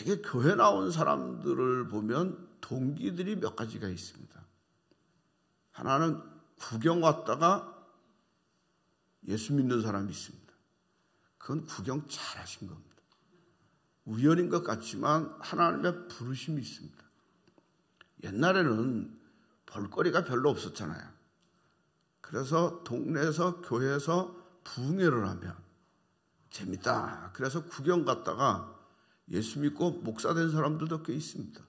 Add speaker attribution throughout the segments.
Speaker 1: 되게 교회 나온 사람들을 보면 동기들이 몇 가지가 있습니다. 하나는 구경 왔다가 예수 믿는 사람이 있습니다. 그건 구경 잘하신 겁니다. 우연인 것 같지만 하나님의 부르심이 있습니다. 옛날에는 볼거리가 별로 없었잖아요. 그래서 동네에서 교회에서 부흥회를 하면 재밌다. 그래서 구경 갔다가 예수 믿고 목사 된 사람들도 꽤 있습니다.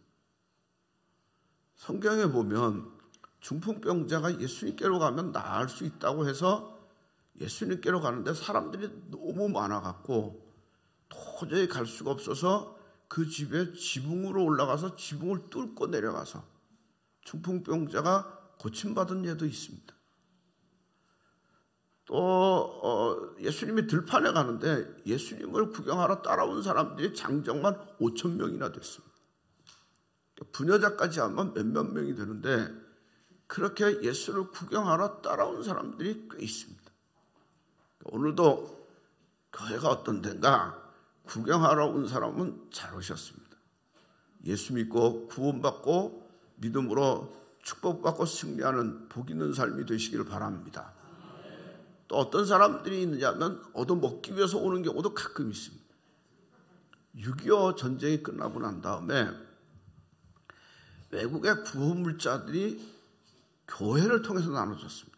Speaker 1: 성경에 보면 중풍병자가 예수님께로 가면 나을 수 있다고 해서 예수님께로 가는데 사람들이 너무 많아갖고 도저히 갈 수가 없어서 그 집에 지붕으로 올라가서 지붕을 뚫고 내려가서 중풍병자가 고침받은 예도 있습니다. 또 예수님이 들판에 가는데 예수님을 구경하러 따라온 사람들이 장정만 5,000명이나 됐습니다. 부녀자까지 하면 몇몇 명이 되는데 그렇게 예수를 구경하러 따라온 사람들이 꽤 있습니다. 오늘도 교회가 어떤 데인가 구경하러 온 사람은 잘 오셨습니다. 예수 믿고 구원받고 믿음으로 축복받고 승리하는 복 있는 삶이 되시기를 바랍니다. 또 어떤 사람들이 있느냐면 얻어먹기 위해서 오는 경우도 가끔 있습니다. 6.25 전쟁이 끝나고 난 다음에 외국의 구호물자들이 교회를 통해서 나눠졌습니다.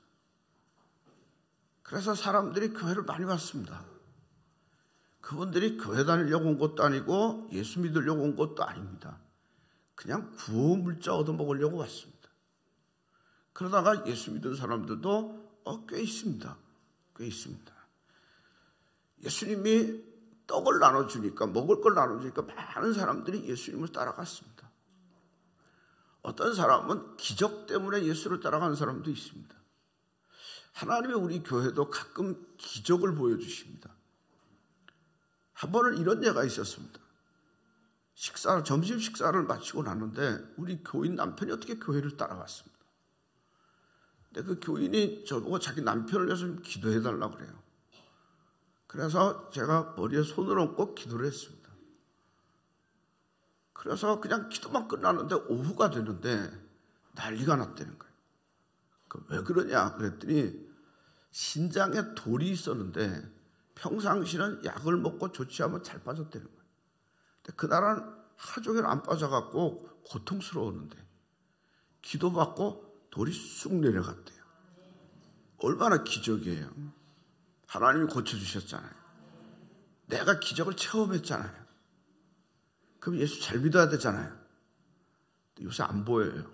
Speaker 1: 그래서 사람들이 교회를 많이 왔습니다. 그분들이 교회 다니려고 온 것도 아니고 예수 믿으려고 온 것도 아닙니다. 그냥 구호물자 얻어먹으려고 왔습니다. 그러다가 예수 믿은 사람들도 꽤 있습니다. 꽤 있습니다. 예수님이 떡을 나눠주니까, 먹을 걸 나눠주니까 많은 사람들이 예수님을 따라갔습니다. 어떤 사람은 기적 때문에 예수를 따라가는 사람도 있습니다. 하나님이 우리 교회도 가끔 기적을 보여주십니다. 한 번은 이런 예가 있었습니다. 점심 식사를 마치고 났는데 우리 교인 남편이 어떻게 교회를 따라갔습니다. 근데 그 교인이 저보고 자기 남편을 위해서 좀 기도해달라고 그래요. 그래서 제가 머리에 손을 얹고 기도를 했습니다. 그래서 그냥 기도만 끝났는데 오후가 되는데 난리가 났다는 거예요. 왜 그러냐 그랬더니 신장에 돌이 있었는데 평상시는 약을 먹고 조치하면 잘 빠졌다는 거예요. 근데 그날은 하루 종일 안 빠져갖고 고통스러웠는데 기도받고 돌이 쑥 내려갔대요. 얼마나 기적이에요. 하나님이 고쳐주셨잖아요. 내가 기적을 체험했잖아요. 그럼 예수 잘 믿어야 되잖아요. 요새 안 보여요.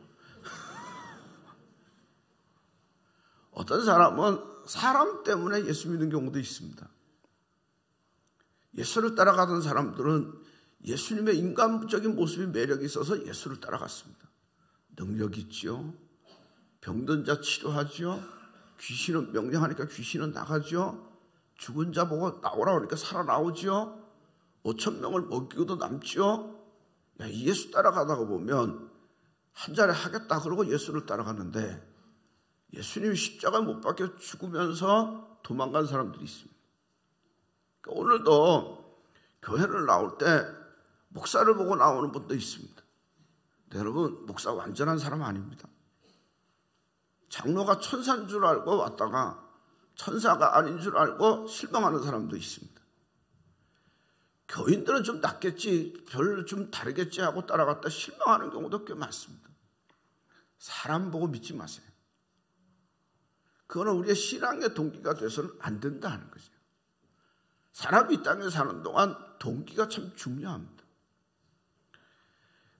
Speaker 1: 어떤 사람은 사람 때문에 예수 믿는 경우도 있습니다. 예수를 따라가던 사람들은 예수님의 인간적인 모습이 매력이 있어서 예수를 따라갔습니다. 능력 있지요. 병든 자 치료하지요. 귀신은 명령하니까 귀신은 나가지요. 죽은 자 보고 나오라 그러니까 살아나오지요. 5,000명을 먹이고도 남지요. 이 예수 따라가다가 보면 한 자리 하겠다 그러고 예수를 따라가는데 예수님이 십자가에 못 박혀 죽으면서 도망간 사람들이 있습니다. 그러니까 오늘도 교회를 나올 때 목사를 보고 나오는 분도 있습니다. 근데 여러분, 목사 완전한 사람 아닙니다. 장로가 천사인 줄 알고 왔다가 천사가 아닌 줄 알고 실망하는 사람도 있습니다. 교인들은 좀 낫겠지, 별로 좀 다르겠지 하고 따라갔다 실망하는 경우도 꽤 많습니다. 사람 보고 믿지 마세요. 그거는 우리의 신앙의 동기가 돼서는 안 된다는 거죠. 사람이 이 땅에 사는 동안 동기가 참 중요합니다.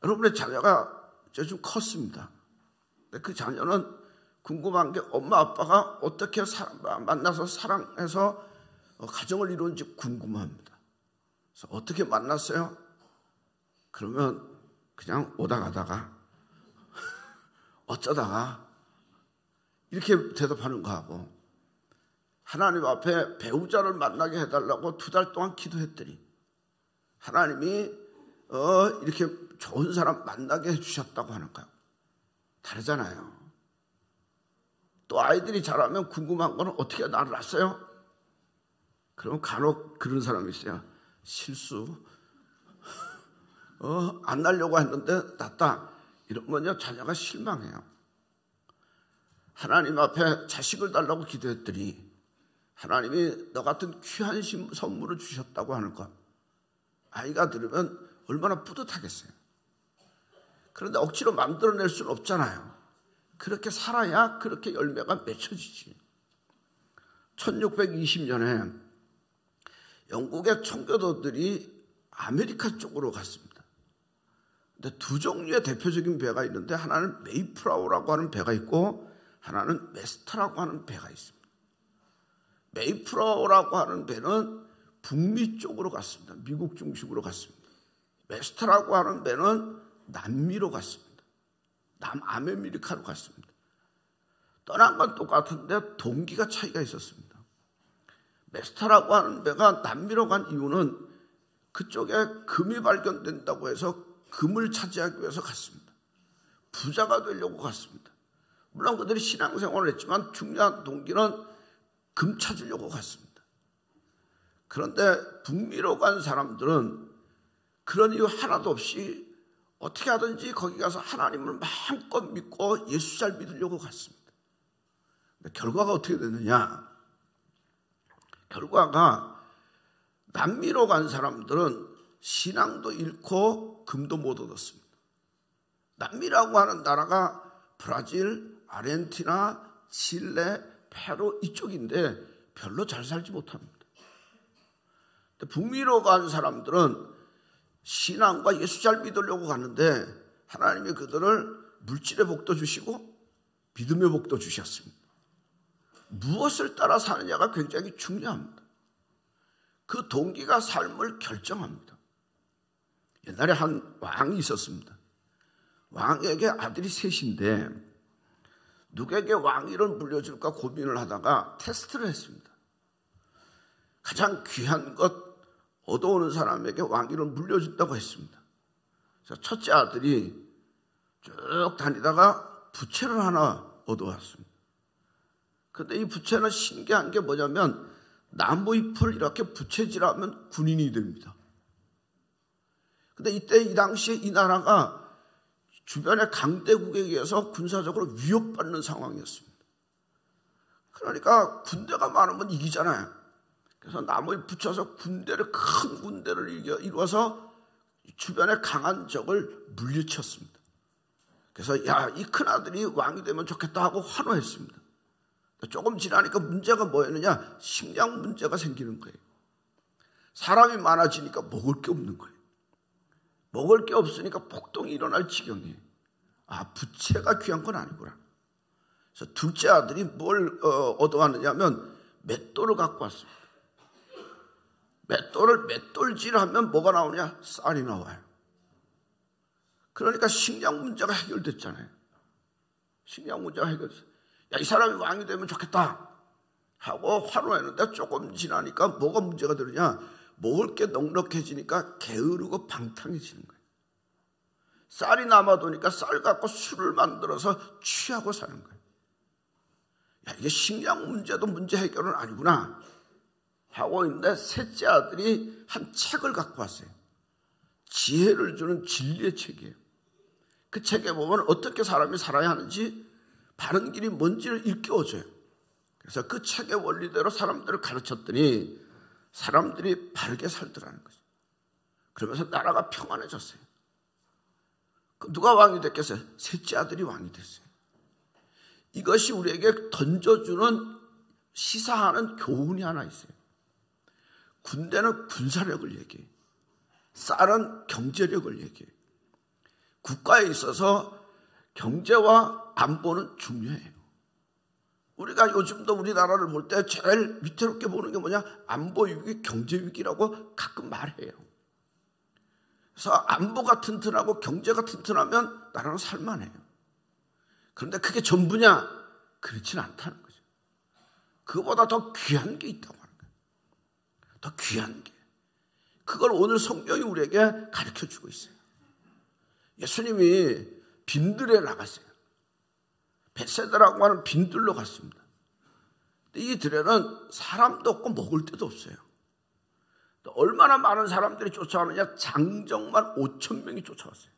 Speaker 1: 여러분의 자녀가 이제 좀 컸습니다. 근데 그 자녀는 궁금한 게 엄마 아빠가 어떻게 만나서 사랑해서 가정을 이루는지 궁금합니다. 그래서 어떻게 만났어요? 그러면 그냥 오다 가다가 어쩌다가 이렇게 대답하는 거하고 하나님 앞에 배우자를 만나게 해달라고 2달 동안 기도했더니 하나님이 이렇게 좋은 사람 만나게 해주셨다고 하는 거예요. 다르잖아요. 또 아이들이 자라면 궁금한 거는 어떻게 나를 낳았어요? 그러면 간혹 그런 사람이 있어요. 실수. 안 낳으려고 했는데 낳았다. 이러면요 자녀가 실망해요. 하나님 앞에 자식을 달라고 기도했더니 하나님이 너 같은 귀한 선물을 주셨다고 하는 것, 아이가 들으면 얼마나 뿌듯하겠어요. 그런데 억지로 만들어낼 수는 없잖아요. 그렇게 살아야 그렇게 열매가 맺혀지지. 1620년에 영국의 청교도들이 아메리카 쪽으로 갔습니다. 근데 두 종류의 대표적인 배가 있는데 하나는 메이플라워라고 하는 배가 있고 하나는 메스터라고 하는 배가 있습니다. 메이플라워라고 하는 배는 북미 쪽으로 갔습니다. 미국 중심으로 갔습니다. 메스터라고 하는 배는 남미로 갔습니다. 남아메리카로 갔습니다. 떠난 건 똑같은데 동기가 차이가 있었습니다. 메스터라고 하는 배가 남미로 간 이유는 그쪽에 금이 발견된다고 해서 금을 차지하기 위해서 갔습니다. 부자가 되려고 갔습니다. 물론 그들이 신앙생활을 했지만 중요한 동기는 금 찾으려고 갔습니다. 그런데 북미로 간 사람들은 그런 이유 하나도 없이 어떻게 하든지 거기 가서 하나님을 마음껏 믿고 예수 잘 믿으려고 갔습니다. 근데 결과가 어떻게 됐느냐? 결과가 남미로 간 사람들은 신앙도 잃고 금도 못 얻었습니다. 남미라고 하는 나라가 브라질, 아르헨티나, 칠레, 페루 이쪽인데 별로 잘 살지 못합니다. 북미로 간 사람들은 신앙과 예수 잘 믿으려고 가는데 하나님이 그들을 물질의 복도 주시고 믿음의 복도 주셨습니다. 무엇을 따라 사느냐가 굉장히 중요합니다. 그 동기가 삶을 결정합니다. 옛날에 한 왕이 있었습니다. 왕에게 아들이 셋인데 누구에게 왕위를 물려줄까 고민을 하다가 테스트를 했습니다. 가장 귀한 것 얻어오는 사람에게 왕위를 물려준다고 했습니다. 그래서 첫째 아들이 쭉 다니다가 부채를 하나 얻어왔습니다. 그런데 이 부채는 신기한 게 뭐냐면 나무 잎을 이렇게 부채질하면 군인이 됩니다. 근데 이때 이 당시에 이 나라가 주변의 강대국에 의해서 군사적으로 위협받는 상황이었습니다. 그러니까 군대가 많으면 이기잖아요. 그래서 나무에 붙여서 큰 군대를 이루어서 주변의 강한 적을 물리쳤습니다. 그래서 이 큰아들이 왕이 되면 좋겠다 하고 환호했습니다. 조금 지나니까 문제가 뭐였느냐? 식량 문제가 생기는 거예요. 사람이 많아지니까 먹을 게 없는 거예요. 먹을 게 없으니까 폭동이 일어날 지경이에요. 부채가 귀한 건 아니구나. 그래서 둘째 아들이 뭘 얻어왔느냐면 맷돌을 갖고 왔습니다. 맷돌질하면 뭐가 나오냐? 쌀이 나와요. 그러니까 식량 문제가 해결됐잖아요. 식량 문제가 해결됐어요. 이 사람이 왕이 되면 좋겠다 하고 환호했는데 조금 지나니까 뭐가 문제가 되느냐? 먹을 게 넉넉해지니까 게으르고 방탕해지는 거예요. 쌀이 남아도니까 쌀 갖고 술을 만들어서 취하고 사는 거예요. 이게 식량 문제도 문제 해결은 아니구나 하고 있는데 셋째 아들이 한 책을 갖고 왔어요. 지혜를 주는 진리의 책이에요. 그 책에 보면 어떻게 사람이 살아야 하는지 바른 길이 뭔지를 일깨워줘요. 그래서 그 책의 원리대로 사람들을 가르쳤더니 사람들이 바르게 살더라는 거죠. 그러면서 나라가 평안해졌어요. 누가 왕이 됐겠어요? 셋째 아들이 왕이 됐어요. 이것이 우리에게 던져주는 시사하는 교훈이 하나 있어요. 군대는 군사력을 얘기해요. 쌀은 경제력을 얘기해요. 국가에 있어서 경제와 안보는 중요해요. 우리가 요즘도 우리나라를 볼 때 제일 위태롭게 보는 게 뭐냐? 안보 위기, 경제 위기라고 가끔 말해요. 그래서 안보가 튼튼하고 경제가 튼튼하면 나라는 살만해요. 그런데 그게 전부냐? 그렇지는 않다는 거죠. 그거보다 더 귀한 게 있다고 하는 거예요. 더 귀한 게. 그걸 오늘 성경이 우리에게 가르쳐주고 있어요. 예수님이 빈들에 나갔어요. 벳세다라고 하는 빈들로 갔습니다. 이 들에는 사람도 없고 먹을 데도 없어요. 얼마나 많은 사람들이 쫓아오느냐? 장정만 5,000명이 쫓아왔어요.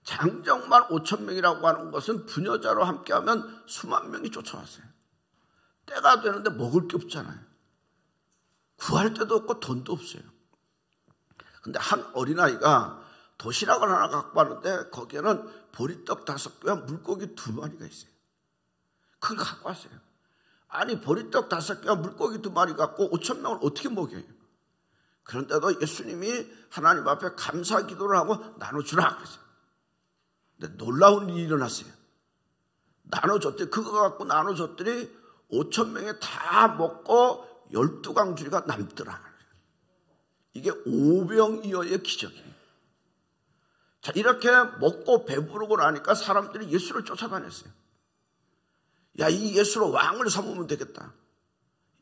Speaker 1: 장정만 5,000명이라고 하는 것은 부녀자로 함께하면 수만 명이 쫓아왔어요. 때가 되는데 먹을 게 없잖아요. 구할 데도 없고 돈도 없어요. 근데 한 어린아이가 도시락을 하나 갖고 왔는데 거기에는 보리떡 5개와 물고기 2마리가 있어요. 그걸 갖고 왔어요. 아니, 보리떡 5개와 물고기 2마리 갖고 5,000명을 어떻게 먹여요? 그런데도 예수님이 하나님 앞에 감사 기도를 하고 나눠주라 그랬어요. 근데 놀라운 일이 일어났어요. 나눠줬더니, 그거 갖고 나눠줬더니 5,000명이 다 먹고 12강주리가 남더라. 이게 오병이어의 기적이에요. 자, 이렇게 먹고 배부르고 나니까 사람들이 예수를 쫓아다녔어요. 야, 이 예수로 왕을 삼으면 되겠다.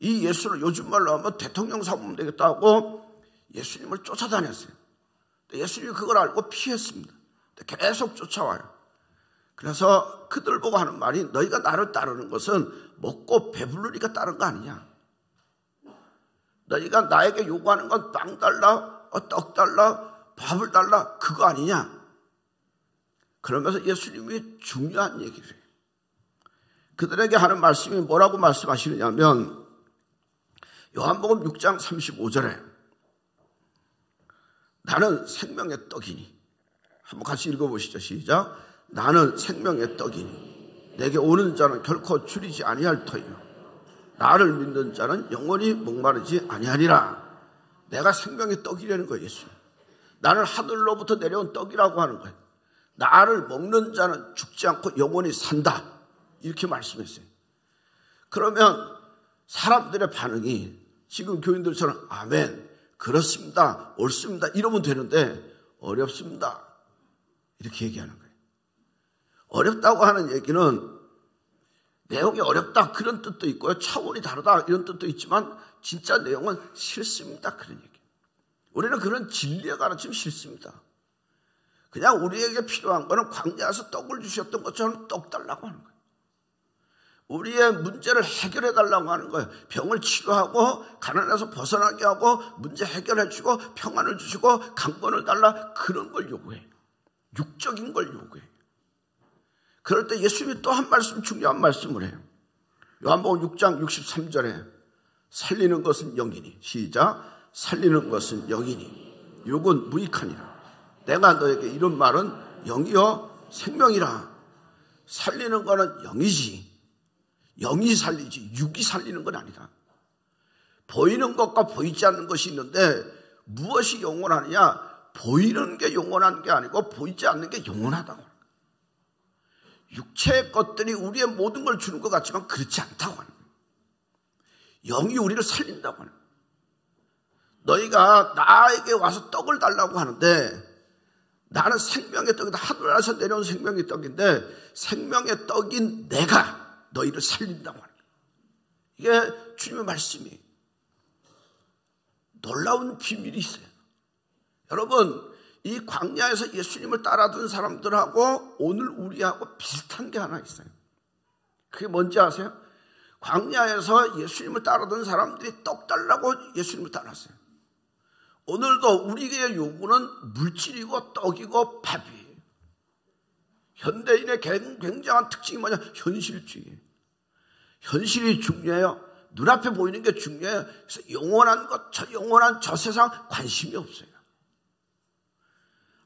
Speaker 1: 이 예수를 요즘 말로 하면 대통령 삼으면 되겠다 하고 예수님을 쫓아다녔어요. 예수님이 그걸 알고 피했습니다. 계속 쫓아와요. 그래서 그들 보고 하는 말이, 너희가 나를 따르는 것은 먹고 배부르니까 따른 거 아니냐. 너희가 나에게 요구하는 건 빵 달라, 떡 달라, 밥을 달라, 그거 아니냐. 그러면서 예수님이 중요한 얘기를 해요. 그들에게 하는 말씀이 뭐라고 말씀하시느냐면, 요한복음 6장 35절에 나는 생명의 떡이니, 한번 같이 읽어보시죠. 시작. 나는 생명의 떡이니 내게 오는 자는 결코 줄이지 아니할 터이요 나를 믿는 자는 영원히 목마르지 아니하리라. 내가 생명의 떡이라는 거예요. 예수. 나는 하늘로부터 내려온 떡이라고 하는 거예요. 나를 먹는 자는 죽지 않고 영원히 산다, 이렇게 말씀했어요. 그러면 사람들의 반응이 지금 교인들처럼 아멘, 그렇습니다, 옳습니다 이러면 되는데, 어렵습니다 이렇게 얘기하는 거예요. 어렵다고 하는 얘기는 내용이 어렵다 그런 뜻도 있고요, 차원이 다르다 이런 뜻도 있지만 진짜 내용은 싫습니다 그런 얘기. 우리는 그런 진리의 가르침 싫습니다. 그냥 우리에게 필요한 거는 광야에서 떡을 주셨던 것처럼 떡 달라고 하는 거예요. 우리의 문제를 해결해 달라고 하는 거예요. 병을 치료하고 가난에서 벗어나게 하고 문제 해결해 주고 평안을 주시고 강권을 달라, 그런 걸 요구해요. 육적인 걸 요구해요. 그럴 때 예수님이 또 한 말씀, 중요한 말씀을 해요. 요한복음 6장 63절에 살리는 것은 영이니, 시작. 살리는 것은 영이니 육은 무익하니라. 내가 너에게 이런 말은 영이요 생명이라. 살리는 거는 영이지, 영이 살리지 육이 살리는 건 아니다. 보이는 것과 보이지 않는 것이 있는데 무엇이 영원하느냐? 보이는 게 영원한 게 아니고 보이지 않는 게 영원하다고. 육체의 것들이 우리의 모든 걸 주는 것 같지만 그렇지 않다고 하는 거예요. 영이 우리를 살린다고 하는 거예요. 너희가 나에게 와서 떡을 달라고 하는데, 나는 생명의 떡이다. 하늘에서 내려온 생명의 떡인데 생명의 떡인 내가 너희를 살린다고 하는 거예요. 이게 주님의 말씀이에요. 놀라운 비밀이 있어요. 여러분, 이 광야에서 예수님을 따라든 사람들하고 오늘 우리하고 비슷한 게 하나 있어요. 그게 뭔지 아세요? 광야에서 예수님을 따라든 사람들이 떡 달라고 예수님을 따랐어요. 오늘도 우리의 요구는 물질이고 떡이고 밥이에요. 현대인의 굉장한 특징이 뭐냐? 현실주의예요. 현실이 중요해요. 눈앞에 보이는 게 중요해요. 그래서 영원한 것, 영원한 저 세상 관심이 없어요.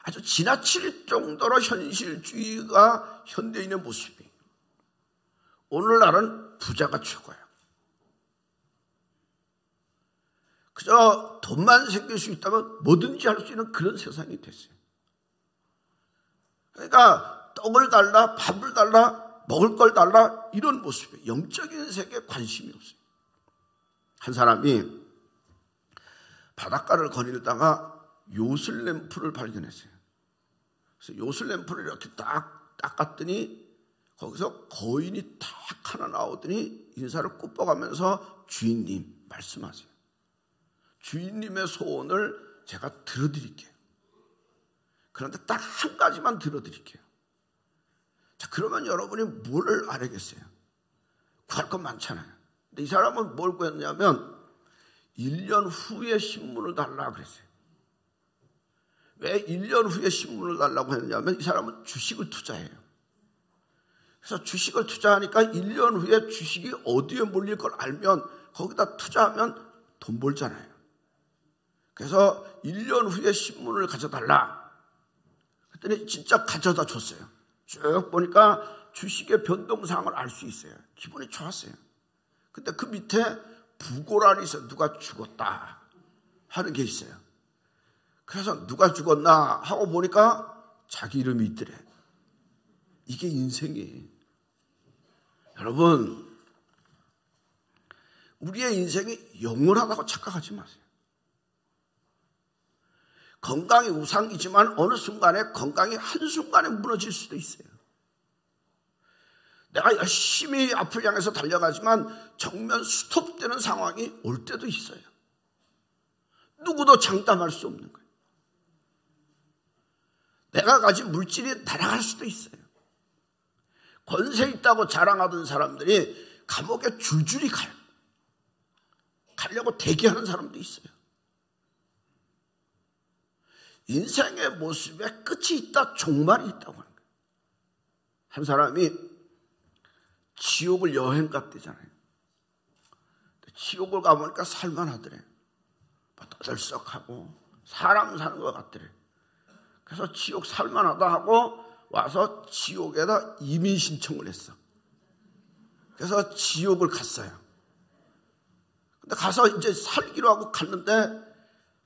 Speaker 1: 아주 지나칠 정도로 현실주의가 현대인의 모습이에요. 오늘날은 부자가 최고예요. 그저 돈만 생길 수 있다면 뭐든지 할 수 있는 그런 세상이 됐어요. 그러니까 떡을 달라, 밥을 달라, 먹을 걸 달라, 이런 모습이에요. 영적인 세계에 관심이 없어요. 한 사람이 바닷가를 거닐다가 요술램프를 발견했어요. 그래서 요술램프를 이렇게 딱 닦았더니 거기서 거인이 딱 하나 나오더니 인사를 굽어가면서 주인님 말씀하세요. 주인님의 소원을 제가 들어드릴게요. 그런데 딱 한 가지만 들어드릴게요. 자, 그러면 여러분이 뭘 알겠어요? 구할 건 많잖아요. 근데 이 사람은 뭘 구했냐면 1년 후에 신문을 달라 그랬어요. 왜 1년 후에 신문을 달라고 했냐면 이 사람은 주식을 투자해요. 그래서 주식을 투자하니까 1년 후에 주식이 어디에 몰릴 걸 알면 거기다 투자하면 돈 벌잖아요. 그래서 1년 후에 신문을 가져달라. 그랬더니 진짜 가져다 줬어요. 쭉 보니까 주식의 변동사항을 알 수 있어요. 기분이 좋았어요. 근데 그 밑에 부고란이 있어요. 누가 죽었다 하는 게 있어요. 그래서 누가 죽었나 하고 보니까 자기 이름이 있더래. 이게 인생이에요. 여러분, 우리의 인생이 영원하다고 착각하지 마세요. 건강이 우상이지만 어느 순간에 건강이 한순간에 무너질 수도 있어요. 내가 열심히 앞을 향해서 달려가지만 정면 스톱되는 상황이 올 때도 있어요. 누구도 장담할 수 없는 거예요. 내가 가진 물질이 날아갈 수도 있어요. 권세 있다고 자랑하던 사람들이 감옥에 줄줄이 가요. 가려고 대기하는 사람도 있어요. 인생의 모습에 끝이 있다, 종말이 있다고 하는 거예요. 한 사람이 지옥을 여행 갔대잖아요. 지옥을 가보니까 살만하더래. 떠들썩하고 사람 사는 것 같더래. 그래서 지옥 살만하다 하고 와서 지옥에다 이민 신청을 했어. 그래서 지옥을 갔어요. 근데 가서 이제 살기로 하고 갔는데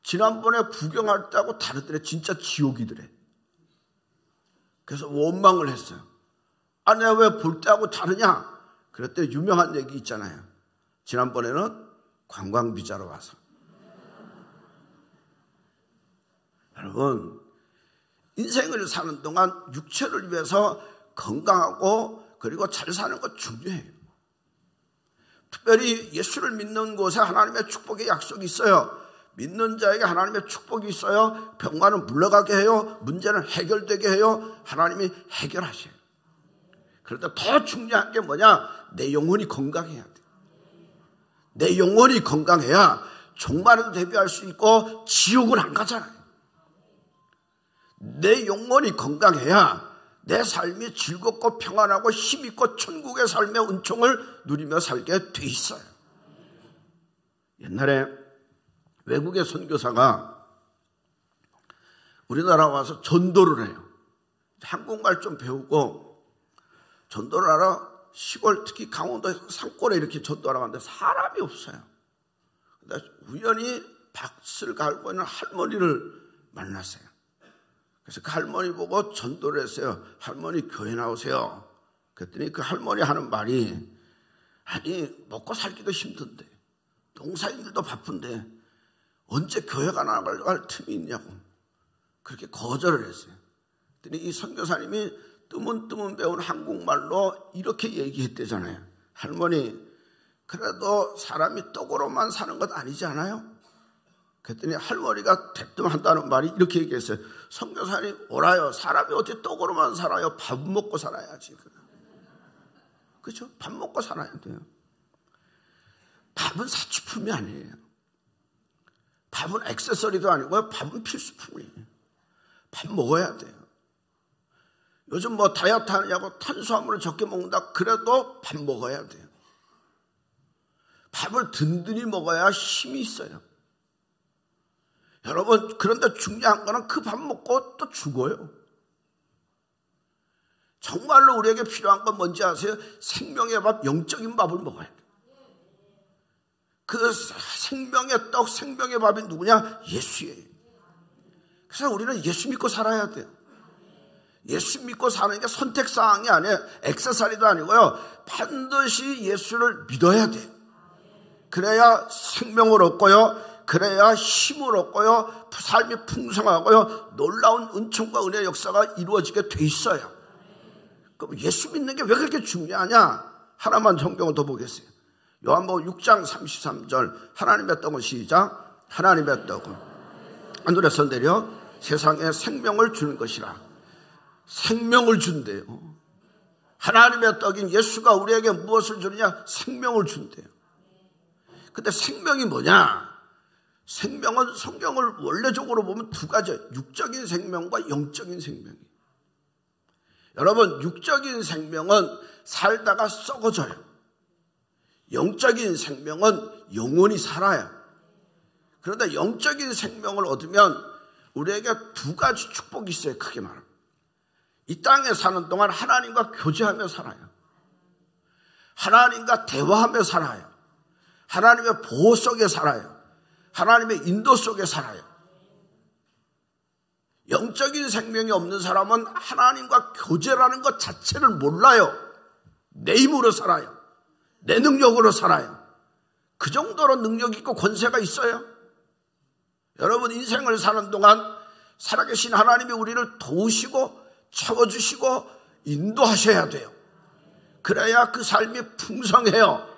Speaker 1: 지난번에 구경할 때 하고 다르더래. 진짜 지옥이더래. 그래서 원망을 했어요. 아, 내가 왜 볼 때하고 다르냐? 그랬더니 유명한 얘기 있잖아요. 지난번에는 관광비자로 와서. 여러분, 인생을 사는 동안 육체를 위해서 건강하고 그리고 잘 사는 것 중요해요. 특별히 예수를 믿는 곳에 하나님의 축복의 약속이 있어요. 믿는 자에게 하나님의 축복이 있어요. 병과는 물러가게 해요. 문제는 해결되게 해요. 하나님이 해결하셔요. 그런데 더 중요한 게 뭐냐? 내 영혼이 건강해야 돼. 내 영혼이 건강해야 종말에도 대비할 수 있고 지옥을 안 가잖아요. 내 영혼이 건강해야 내 삶이 즐겁고 평안하고 힘있고 천국의 삶의 은총을 누리며 살게 돼 있어요. 옛날에 외국의 선교사가 우리나라 와서 전도를 해요. 한국말 좀 배우고 전도를 하러 시골, 특히 강원도 산골에 이렇게 전도하러 갔는데 사람이 없어요. 근데 우연히 밭을 갈고 있는 할머니를 만났어요. 그래서 그 할머니 보고 전도를 했어요. 할머니 교회 나오세요. 그랬더니 그 할머니 하는 말이, 아니 먹고 살기도 힘든데 농사일도 바쁜데 언제 교회가 나갈 틈이 있냐고 그렇게 거절을 했어요. 그랬더니 이 선교사님이 뜨문뜨문 배운 한국말로 이렇게 얘기했대잖아요. 할머니, 그래도 사람이 떡으로만 사는 것 아니지 않아요? 그랬더니 할머니가 대뜸한다는 말이 이렇게 얘기했어요. 선교사님 오라요. 사람이 어떻게 떡으로만 살아요? 밥 먹고 살아야지. 그렇죠? 밥 먹고 살아야 돼요. 밥은 사치품이 아니에요. 밥은 액세서리도 아니고요. 밥은 필수품이에요. 밥 먹어야 돼요. 요즘 뭐 다이어트 하느냐고 탄수화물을 적게 먹는다. 그래도 밥 먹어야 돼요. 밥을 든든히 먹어야 힘이 있어요. 여러분, 그런데 중요한 거는 그 밥 먹고 또 죽어요. 정말로 우리에게 필요한 건 뭔지 아세요? 생명의 밥, 영적인 밥을 먹어야 돼요. 그 생명의 떡, 생명의 밥이 누구냐? 예수예요. 그래서 우리는 예수 믿고 살아야 돼요. 예수 믿고 사는 게 선택사항이 아니에요. 액세서리도 아니고요. 반드시 예수를 믿어야 돼요. 그래야 생명을 얻고요. 그래야 힘을 얻고요. 삶이 풍성하고요. 놀라운 은총과 은혜의 역사가 이루어지게 돼 있어요. 그럼 예수 믿는 게 왜 그렇게 중요하냐? 하나만 성경을 더 보겠어요. 요한복음 6장 33절 하나님의 떡은 시작. 하나님의 떡은 하늘에서 내려 세상에 생명을 주는 것이라. 생명을 준대요. 하나님의 떡인 예수가 우리에게 무엇을 주느냐? 생명을 준대요. 근데 생명이 뭐냐? 생명은 성경을 원래적으로 보면 두 가지, 육적인 생명과 영적인 생명이에요. 여러분, 육적인 생명은 살다가 썩어져요. 영적인 생명은 영원히 살아요. 그런데 영적인 생명을 얻으면 우리에게 두 가지 축복이 있어요. 크게 말하면 이 땅에 사는 동안 하나님과 교제하며 살아요. 하나님과 대화하며 살아요. 하나님의 보호 속에 살아요. 하나님의 인도 속에 살아요. 영적인 생명이 없는 사람은 하나님과 교제라는 것 자체를 몰라요. 내 힘으로 살아요. 내 능력으로 살아요. 그 정도로 능력 있고 권세가 있어요. 여러분, 인생을 사는 동안 살아계신 하나님이 우리를 도우시고 채워주시고 인도하셔야 돼요. 그래야 그 삶이 풍성해요.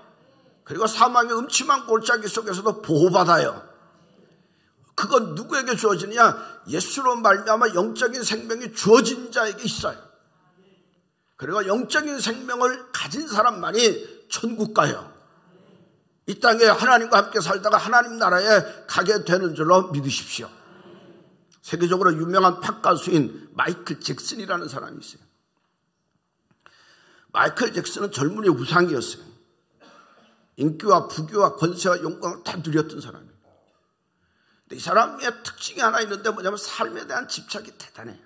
Speaker 1: 그리고 사망의 음침한 골짜기 속에서도 보호받아요. 그건 누구에게 주어지느냐? 예수로 말미암아 영적인 생명이 주어진 자에게 있어요. 그리고 영적인 생명을 가진 사람만이 천국 가요. 이 땅에 하나님과 함께 살다가 하나님 나라에 가게 되는 줄로 믿으십시오. 세계적으로 유명한 팝 가수인 마이클 잭슨이라는 사람이 있어요. 마이클 잭슨은 젊은이의 우상이었어요. 인기와 부귀와 권세와 영광을 다 누렸던 사람이에요. 근데 이 사람의 특징이 하나 있는데 뭐냐면 삶에 대한 집착이 대단해요.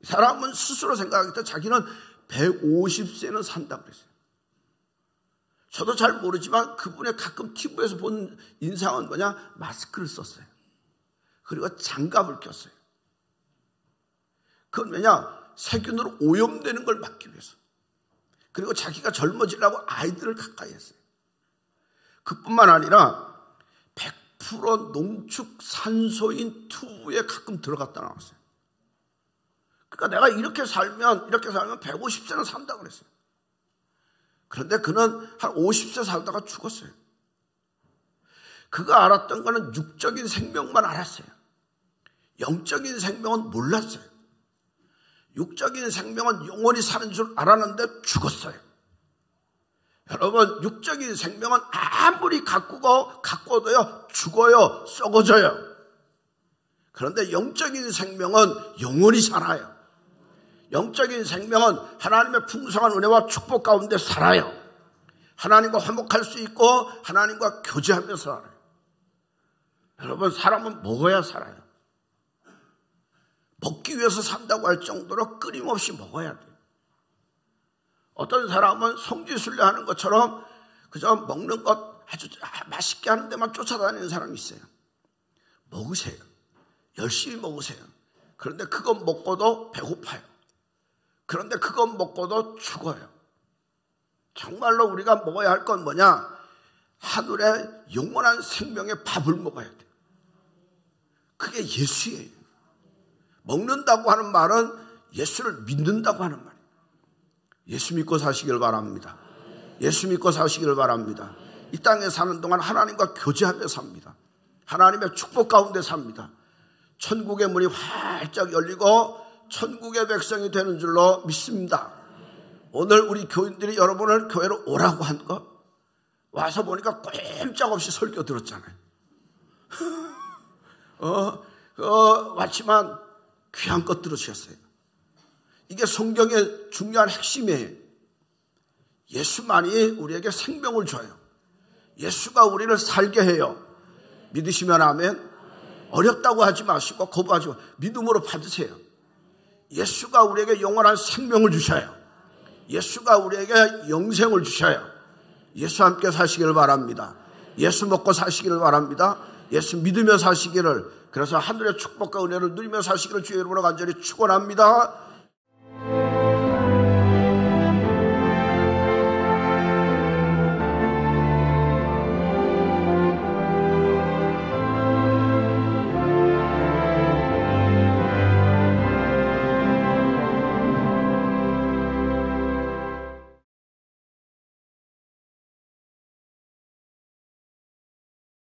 Speaker 1: 이 사람은 스스로 생각하기 때 자기는 150세는 산다고 그랬어요. 저도 잘 모르지만 그분의 가끔 TV에서 본 인상은 뭐냐? 마스크를 썼어요. 그리고 장갑을 꼈어요. 그건 왜냐? 세균으로 오염되는 걸 막기 위해서. 그리고 자기가 젊어지려고 아이들을 가까이 했어요. 그뿐만 아니라 100% 농축 산소인 튜브에 가끔 들어갔다 나왔어요. 그러니까 내가 이렇게 살면 150세는 산다고 그랬어요. 그런데 그는 한 50세 살다가 죽었어요. 그가 알았던 거는 육적인 생명만 알았어요. 영적인 생명은 몰랐어요. 육적인 생명은 영원히 사는 줄 알았는데 죽었어요. 여러분, 육적인 생명은 아무리 가꾸어도요 죽어요, 썩어져요. 그런데 영적인 생명은 영원히 살아요. 영적인 생명은 하나님의 풍성한 은혜와 축복 가운데 살아요. 하나님과 화목할 수 있고 하나님과 교제하며 살아요. 여러분, 사람은 먹어야 살아요. 먹기 위해서 산다고 할 정도로 끊임없이 먹어야 돼요. 어떤 사람은 성지순례 하는 것처럼 그저 먹는 것 아주 맛있게 하는 데만 쫓아다니는 사람이 있어요. 먹으세요. 열심히 먹으세요. 그런데 그것 먹고도 배고파요. 그런데 그것 먹고도 죽어요. 정말로 우리가 먹어야 할 건 뭐냐? 하늘의 영원한 생명의 밥을 먹어야 돼요. 그게 예수예요. 먹는다고 하는 말은 예수를 믿는다고 하는 말이에요. 예수 믿고 사시길 바랍니다. 예수 믿고 사시길 바랍니다. 이 땅에 사는 동안 하나님과 교제하며 삽니다. 하나님의 축복 가운데 삽니다. 천국의 문이 활짝 열리고 천국의 백성이 되는 줄로 믿습니다. 오늘 우리 교인들이 여러분을 교회로 오라고 한 거 와서 보니까 꼼짝없이 설교 들었잖아요. 왔지만 귀한 것 들으셨어요. 이게 성경의 중요한 핵심이에요. 예수만이 우리에게 생명을 줘요. 예수가 우리를 살게 해요. 믿으시면 아멘. 어렵다고 하지 마시고 거부하지 마시고 믿음으로 받으세요. 예수가 우리에게 영원한 생명을 주셔요. 예수가 우리에게 영생을 주셔요. 예수 함께 사시기를 바랍니다. 예수 먹고 사시기를 바랍니다. 예수 믿으며 사시기를, 그래서 하늘의 축복과 은혜를 누리며 사시기를 주의 이름으로 간절히 축원합니다.